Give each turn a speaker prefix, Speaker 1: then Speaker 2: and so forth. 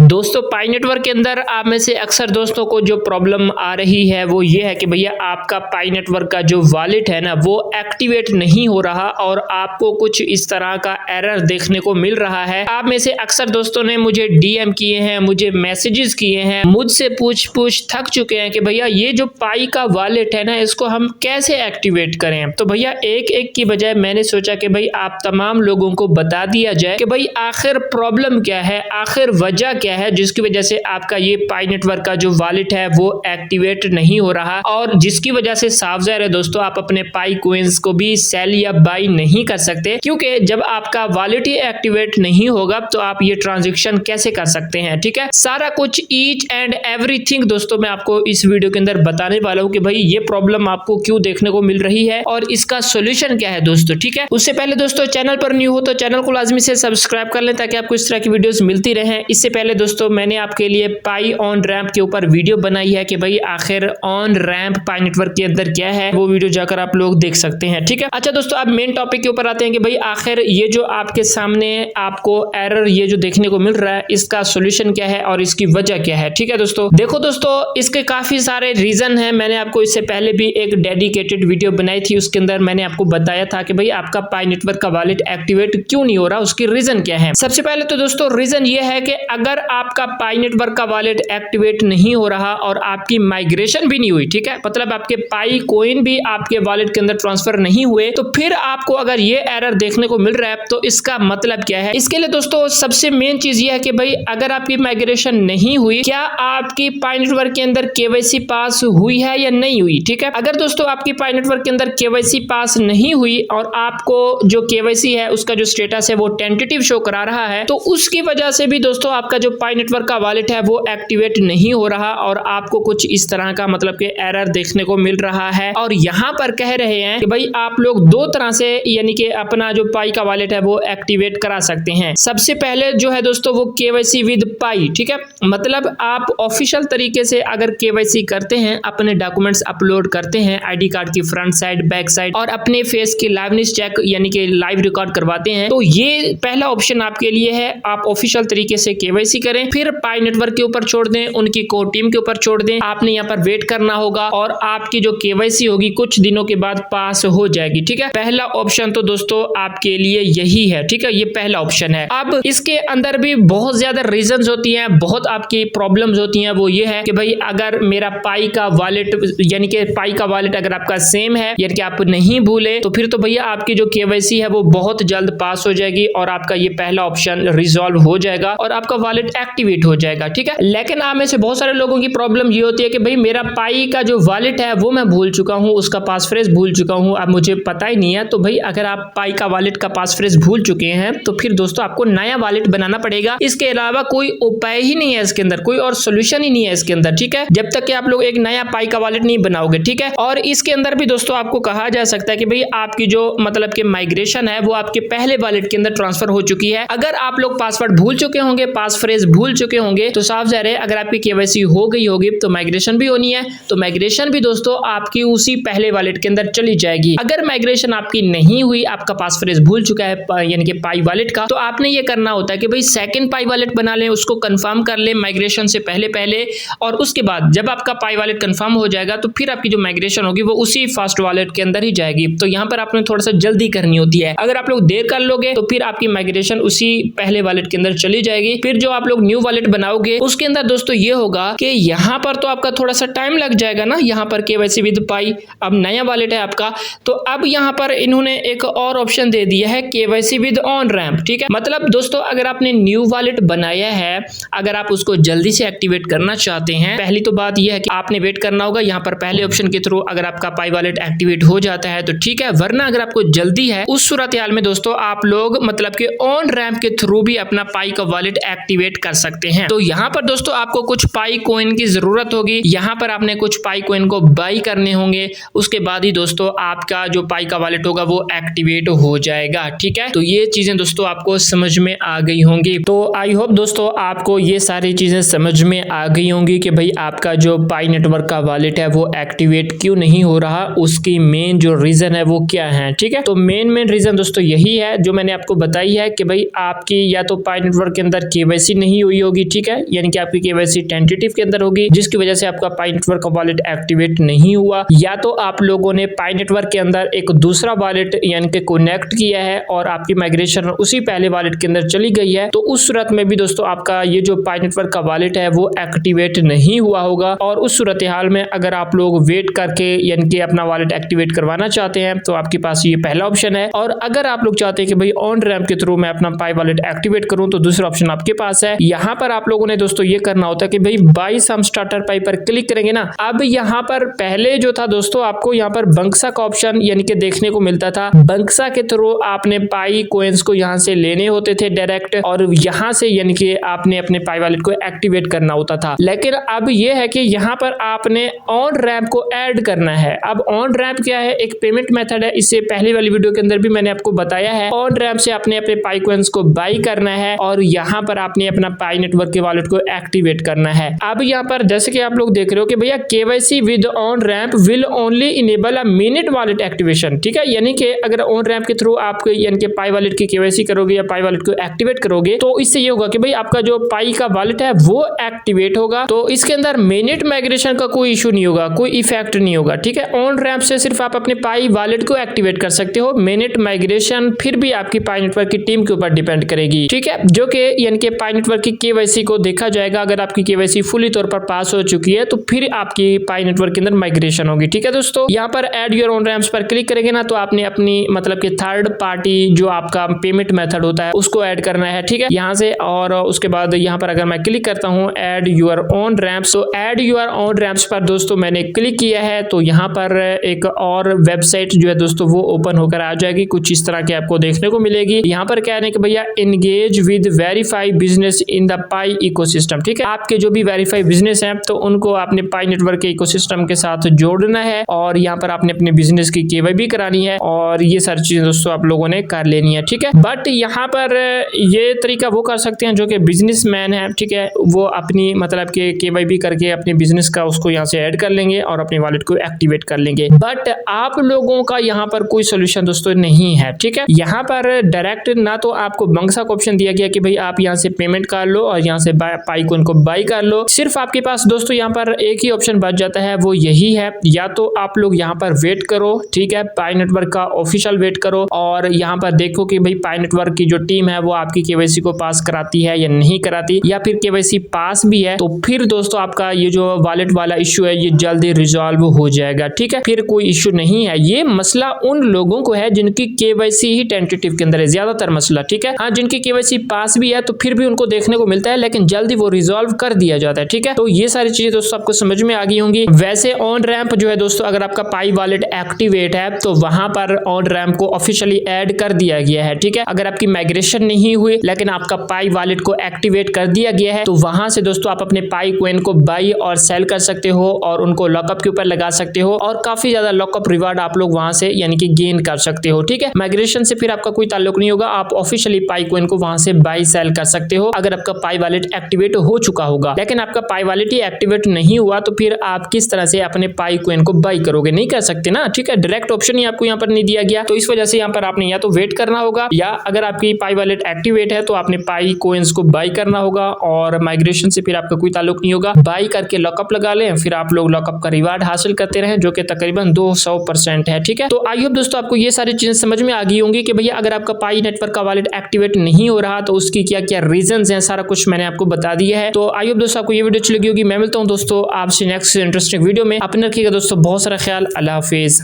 Speaker 1: दोस्तों पाई नेटवर्क के अंदर आप में से अक्सर दोस्तों को जो प्रॉब्लम आ रही है वो ये है कि भैया आपका पाई नेटवर्क का जो वॉलेट है ना वो एक्टिवेट नहीं हो रहा और आपको कुछ इस तरह का एरर देखने को मिल रहा है। आप में से अक्सर दोस्तों ने मुझे डीएम किए हैं, मुझे मैसेजेस किए हैं, मुझसे पूछ थक चुके हैं कि भैया ये जो पाई का वॉलेट है ना इसको हम कैसे एक्टिवेट करें। तो भैया एक एक की बजाय मैंने सोचा कि भाई आप तमाम लोगों को बता दिया जाए कि भाई आखिर प्रॉब्लम क्या है, आखिर वजह क्या है जिसकी वजह से आपका ये पाई नेटवर्क का जो वॉलेट है वो एक्टिवेट नहीं हो रहा और जिसकी वजह से साफ ज़ाहिर है दोस्तों आप अपने पाई कोइंस को भी सेल या बाई नहीं कर सकते, क्योंकि जब आपका वॉलेट ही एक्टिवेट नहीं होगा तो आप ये ट्रांजैक्शन कैसे कर सकते हैं। ठीक है, सारा कुछ ईच एंड एवरीथिंग दोस्तों मैं आपको इस वीडियो के अंदर बताने वाला हूँ कि भाई ये प्रॉब्लम आपको क्यों देखने को मिल रही है और इसका सोल्यूशन क्या है दोस्तों। ठीक है, उससे पहले दोस्तों चैनल पर न्यू हो तो चैनल को लाजमी से सब्सक्राइब कर लें ताकि आपको इस तरह की वीडियोस मिलती रहें। इससे पहले दोस्तों मैंने आपके लिए पाई ऑन रैंप के ऊपर वीडियो बनाई है कि भाई आखिर ऑन रैंप पाई नेटवर्क के अंदर क्या है, वो वीडियो जाकर आप लोग देख सकते हैं। ठीक है, अच्छा दोस्तों अब मेन टॉपिक के ऊपर आते हैं कि भाई आखिर ये जो आपके सामने आपको एरर ये जो देखने को मिल रहा है इसका सोल्यूशन क्या है और इसकी वजह क्या है। ठीक है दोस्तों, देखो दोस्तों इसके काफी सारे रीजन है। मैंने आपको इससे पहले भी एक डेडिकेटेड वीडियो बनाई थी, उसके अंदर मैंने आपको बताया था कि भाई आपका पाई नेटवर्क का वॉलेट एक्टिवेट क्यों नहीं हो रहा, उसकी रीजन क्या है। सबसे पहले तो दोस्तों रीजन ये है कि अगर आपका पाई नेटवर्क का वॉलेट एक्टिवेट नहीं हो रहा और आपकी माइग्रेशन भी नहीं हुई, ठीक है, मतलब आपके पाई कोइन भी आपके वॉलेट के अंदर ट्रांसफर नहीं हुए, तो फिर आपको अगर ये एरर देखने को मिल रहा है तो इसका मतलब क्या है। इसके लिए दोस्तों सबसे मेन चीज ये है कि भाई अगर आपकी माइग्रेशन नहीं हुई, क्या आपकी पाई नेटवर्क के अंदर केवाईसी पास हुई है या नहीं हुई। ठीक है, अगर दोस्तों आपकी पाई नेटवर्क के अंदर केवाईसी पास नहीं हुई और आपको जो केवाईसी है उसका जो स्टेटस है वो टेंटेटिव शो करा रहा है, तो उसकी वजह से भी दोस्तों आपका जो पाई नेटवर्क का वॉलेट है वो एक्टिवेट नहीं हो रहा और आपको कुछ इस तरह का मतलब कि एरर देखने को मिल रहा है। और यहाँ पर कह रहे हैं कि भाई आप लोग दो तरह से यानी कि अपना जो पाई का वॉलेट है वो एक्टिवेट करा सकते हैं। सबसे पहले जो है दोस्तों वो केवाईसी विद पाई। ठीक है, मतलब आप ऑफिशियल तरीके से अगर केवाईसी करते हैं, अपने डॉक्यूमेंट्स अपलोड करते हैं, आईडी कार्ड की फ्रंट साइड, बैक साइड और अपने फेस की लाइवनेस चेक यानी कि लाइव रिकॉर्ड करवाते हैं, तो ये पहला ऑप्शन आपके लिए है। आप ऑफिशियल तरीके से केवाईसी करें, फिर पाई नेटवर्क के ऊपर छोड़ दें, उनकी कोर टीम के ऊपर छोड़ दें। आपने यहाँ पर वेट करना होगा और आपकी जो केवाईसी होगी कुछ दिनों के बाद पास हो जाएगी। ठीक है, पहला ऑप्शन तो दोस्तों आपके लिए यही है। ठीक है, ये पहला ऑप्शन है। अब इसके अंदर भी बहुत ज्यादा रीजंस होती हैं, बहुत आपकी प्रॉब्लम्स होती हैं। वो ये है कि भाई अगर मेरा पाई का वॉलेट यानी कि पाई का वॉलेट अगर आपका सेम है यानी कि आप नहीं भूले, तो फिर तो भैया आपकी जो केवाईसी है वो बहुत जल्द पास हो जाएगी और आपका ये पहला ऑप्शन रिजॉल्व हो जाएगा और आपका वॉलेट एक्टिवेट हो जाएगा। ठीक है, लेकिन आप में से बहुत सारे लोगों की प्रॉब्लम ये होती है कि भाई मेरा पाई का जो वॉलेट है वो मैं भूल चुका हूँ, उसका पासफ्रेज भूल चुका हूँ, अब मुझे पता ही नहीं है। तो भाई अगर आप पाई का वॉलेट का पासफ्रेज भूल चुके हैं तो फिर दोस्तों आपको नया वॉलेट बनाना पड़ेगा। इसके अलावा कोई उपाय ही नहीं है इसके अंदर, कोई और सोल्यूशन ही नहीं है इसके अंदर। ठीक है, जब तक कि आप लोग एक नया पाई का वॉलेट नहीं बनाओगे। ठीक है, और इसके अंदर भी दोस्तों आपको कहा जा सकता है कि भाई आपकी जो मतलब कि माइग्रेशन है वो आपके पहले वॉलेट के अंदर ट्रांसफर हो चुकी है। अगर आप लोग पासवर्ड भूल चुके होंगे, पासफ्रेज भूल चुके होंगे, तो साफ जाहिर है अगर आपकी केवाईसी हो गई होगी तो माइग्रेशन भी होनी है, तो माइग्रेशन भी दोस्तों आपकी उसी पहले वॉलेट के अंदर चली जाएगी। अगर माइग्रेशन आपकी नहीं हुई, आपका पासफ्रेज भूल चुका है यानी कि पाई वॉलेट का, तो आपने ये करना होता है कि भाई सेकंड पाई वॉलेट बना लें, उसको कंफर्म कर लें माइग्रेशन से पहले पहले, और उसके बाद जब आपका पाई वॉलेट कंफर्म हो जाएगा तो फिर आपकी जो माइग्रेशन होगी वो उसी फर्स्ट वॉलेट के अंदर ही जाएगी। तो यहाँ पर आपने थोड़ा सा जल्दी करनी होती है। अगर आप लोग देर कर लोगे तो फिर आपकी माइग्रेशन उसी पहले वॉलेट के अंदर चली जाएगी। फिर जो आप लोग न्यू वॉलेट बनाओगे उसके अंदर दोस्तों ये होगा कि यहाँ पर तो आपका थोड़ा सा टाइम लग जाएगा ना, यहाँ पर केवाईसी विद पाई, अब नया वॉलेट है आपका, तो अब यहाँ पर इन्होंने एक और ऑप्शन दे दिया है केवाईसी विद ऑन रैंप। ठीक है, मतलब दोस्तों अगर आपने न्यू वॉलेट बनाया है, अगर आप उसको जल्दी से एक्टिवेट करना चाहते हैं, पहली तो बात यह है कि आपने वेट करना होगा। यहाँ पर पहले ऑप्शन के थ्रू अगर आपका पाई वॉलेट एक्टिवेट हो जाता है तो ठीक है, वरना अगर आपको जल्दी है उस सूरत हाल में दोस्तों आप लोग मतलब कि ऑन रैंप के थ्रू भी अपना पाई का वॉलेट एक्टिवेट कर सकते हैं। तो यहाँ पर दोस्तों आपको कुछ पाई कोइन की जरूरत होगी, यहाँ पर आपने कुछ पाई कोइन को बाई करने होंगे, उसके बाद ही दोस्तों आपका जो पाई का वॉलेट होगा वो एक्टिवेट हो जाएगा। ठीक है, तो ये चीजें दोस्तों आपको समझ में आ गई होंगी। तो आई होप दोस्तों आपको ये सारी चीजें समझ में आ गई होंगी कि भाई आपका जो पाई नेटवर्क का वॉलेट है वो एक्टिवेट क्यों नहीं हो रहा, उसकी मेन जो रीजन है वो क्या है। ठीक है, तो मेन रीजन दोस्तों यही है जो मैंने आपको बताई है कि भाई आपकी या तो पाई नेटवर्क के अंदर केवाईसी नहीं नहीं हुई होगी, ठीक है, यानी कि आपकी केवाईसी टेंटेटिव के अंदर होगी, जिसकी वजह से आपका पाई नेटवर्क का वॉलेट एक्टिवेट नहीं हुआ, या तो आप लोगों ने पाई नेटवर्क के अंदर एक दूसरा वॉलेट यानी कि कनेक्ट किया है और आपकी माइग्रेशन उसी पहले वॉलेट के अंदर चली गई है, तो उस सूरत में भी दोस्तों आपका ये जो पाई नेटवर्क का वॉलेट है वो एक्टिवेट नहीं हुआ होगा। और उस सूरत हाल में अगर आप लोग वेट करके यानी कि अपना वॉलेट एक्टिवेट करवाना चाहते हैं तो आपके पास ये पहला ऑप्शन है। और अगर आप लोग चाहते हैं कि भाई ऑन रैम्प के थ्रू मैं अपना पाई वॉलेट एक्टिवेट करूं तो दूसरा ऑप्शन आपके पास है। यहाँ पर आप लोगों ने दोस्तों ये करना होता है कि भाई बाई सम स्टार्टर पाई पर क्लिक करेंगे ना। अब यहाँ पर पहले जो था दोस्तों आपको यहाँ पर बंक्सा का ऑप्शन यानी कि देखने को मिलता था। बंक्सा के थ्रू आपने पाई कोइंस को यहाँ से लेने होते थे डायरेक्ट, और यहाँ से यानी कि आपने अपने पाई वॉलेट को एक्टिवेट करना होता था। लेकिन अब यह है कि यहाँ पर आपने ऑन रैम्प को ऐड करना है। अब ऑन रैम्प क्या है, एक पेमेंट मेथड है, इससे पहले वाली वीडियो के अंदर भी मैंने आपको बताया है। ऑन रैम्प से आपने अपने पाई कोइंस को बाई करना है और यहाँ पर आपने अपना पाई नेटवर्क के वॉलेट को एक्टिवेट करना है। अब यहाँ पर जैसे कि आप लोग देख रहे हो कि भैया KYC with on ramp will only enable a minute wallet activation, ठीक है, यानी कि अगर ऑन रैम्प के थ्रू आप यानी कि पाई वॉलेट की केवाईसी करोगे या पाई वॉलेट को एक्टिवेट करोगे तो इससे ये होगा कि भाई आपका जो पाई का वॉलेट है वो एक्टिवेट होगा। तो इसके अंदर मिनट माइग्रेशन का कोई इशू नहीं होगा, कोई इफेक्ट नहीं होगा, ठीक है। ऑन रैम्प से सिर्फ आप अपने पाई वॉलेट को एक्टिवेट कर सकते हो। मिनट माइग्रेशन फिर भी आपकी पाई नेटवर्क की टीम के ऊपर डिपेंड करेगी, ठीक है, जो कि यानी कि पाई नेटवर्क की केवाईसी को देखा जाएगा। अगर आपकी केवाईसी फुली तौर पर पास हो चुकी है तो फिर आपकी पाई नेटवर्क के अंदर माइग्रेशन होगी, ठीक है दोस्तों। यहाँ पर ऐड योर ऑन रैम्प्स पर क्लिक करेंगे ना तो आपने अपनी मतलब कि थर्ड पार्टी जो आपका पेमेंट मेथड होता है उसको ऐड करना है, ठीक है, यहाँ से। और उसके बाद यहाँ पर अगर मैं क्लिक करता हूँ ऐड योर ऑन रैम्प्स, तो ऐड योर ऑन रैम्प्स पर दोस्तों मैंने क्लिक किया है तो यहाँ पर एक और वेबसाइट जो है दोस्तों वो ओपन होकर आ जाएगी, कुछ इस तरह की आपको देखने को मिलेगी। यहाँ पर कह रहे हैं कि भैया engage with verify business in the pi ecosystem, ठीक है, आपके जो भी वेरीफाई बिजनेस है तो उनको आपने पाई नेटवर्क के इकोसिस्टम के साथ जोड़ना है और यहाँ पर आपने अपने बिजनेस की केवाईसी भी करानी है और ये सारी चीजें दोस्तों आप लोगों ने कर लेनी है, ठीक है। बट यहाँ पर ये तरीका वो कर सकते हैं जो कि बिजनेसमैन है, ठीक है, वो अपनी मतलब के केवाईसी करके अपने बिजनेस का उसको यहाँ से ऐड कर लेंगे और अपने वॉलेट को एक्टिवेट कर लेंगे। बट आप लोगों का यहाँ पर कोई सोल्यूशन दोस्तों नहीं है, ठीक है। यहाँ पर डायरेक्ट ना तो आपको बंक्सा का ऑप्शन दिया गया कि भाई आप यहाँ से पेमेंट कर लो और यहाँ से पाई कोइन को बाई कर लो। सिर्फ आपके पास दोस्तों यहाँ पर एक ही ऑप्शन बच जाता है, वो यही है, या तो आप लोग यहाँ पर वेट करो, ठीक है, पाई नेटवर्क का ऑफिशियल वेट करो और यहाँ पर देखो कि भाई पाई नेटवर्क की जो टीम है वो आपकी केवाईसी को पास कराती है या नहीं कराती, या फिर केवाईसी पास भी है तो फिर दोस्तों आपका ये जो वॉलेट वाला इश्यू है ये जल्दी रिजॉल्व हो जाएगा, ठीक है। फिर कोई इश्यू नहीं है, ये मसला उन लोगों को है जिनकी केवाईसी ही टेंटेटिव के अंदर है, ज्यादातर मसला, ठीक है। हाँ, जिनकी केवाईसी पास भी है तो फिर भी उनको देखने को मिलता है लेकिन जल्दी वो रिजॉल्व कर दिया जाता है, ठीक है। तो ये सारी चीजें दोस्तों आपको समझ में आ गई होंगी। वैसे ऑन रैम्प जो है दोस्तों अगर आपका पाई वॉलेट एक्टिवेट है तो वहां पर ऑन रैम्प को ऑफिशियली ऐड कर दिया गया है, ठीक है। अगर आपकी माइग्रेशन नहीं हुई लेकिन आपका पाई वॉलेट को एक्टिवेट कर दिया गया है तो वहां से दोस्तों आप अपने पाई कोइन को बाई और सेल कर सकते हो और उनको लॉकअप के ऊपर लगा सकते हो और काफी ज्यादा लॉकअप रिवार्ड आप लोग वहां से यानी कि गेन कर सकते हो, ठीक है। माइग्रेशन से फिर आपका कोई ताल्लुक नहीं होगा, आप ऑफिशियली पाई कोइन को वहां से बाई सेल कर सकते हो अगर आपका पाई वॉलेट एक्टिवेट हो चुका होगा। लेकिन आपका पाई वॉलेट ही एक्टिवेट नहीं हुआ तो फिर आप किस तरह से अपने पाई कोइन को बाई करोगे, नहीं कर सकते ना, ठीक है। डायरेक्ट ऑप्शन ही आपको यहाँ पर नहीं दिया गया तो इस वजह से यहाँ पर आपने या तो वेट करना होगा या अगर आपकी पाई वॉलेट एक्टिवेट है तो आपने पाई कोइंस को बाई करना होगा और माइग्रेशन से फिर आपका कोई ताल्लुक नहीं होगा। बाई करके लॉकअप लगा लें, फिर आप लोग लॉकअप का रिवार्ड हासिल करते रहें जो कि तकरीबन 200% है, ठीक है। तो आई होप दोस्तों आपको ये सारी चीजें समझ में आ गई होंगी कि भैया अगर आपका पाई नेटवर्क का वॉलेट एक्टिवेट नहीं हो रहा तो उसकी क्या क्या रीजंस हैं, सारा कुछ मैंने आपको बता दिया है। तो आई होप दोस्तों आपको ये वीडियो अच्छी लगी होगी। मैं मिलता हूँ दोस्तों आपसे नेक्स्ट इंटरेस्टिंग वीडियो में। अपने रखिएगा दोस्तों बहुत सारा ख्याल। अल्लाह हाफिज।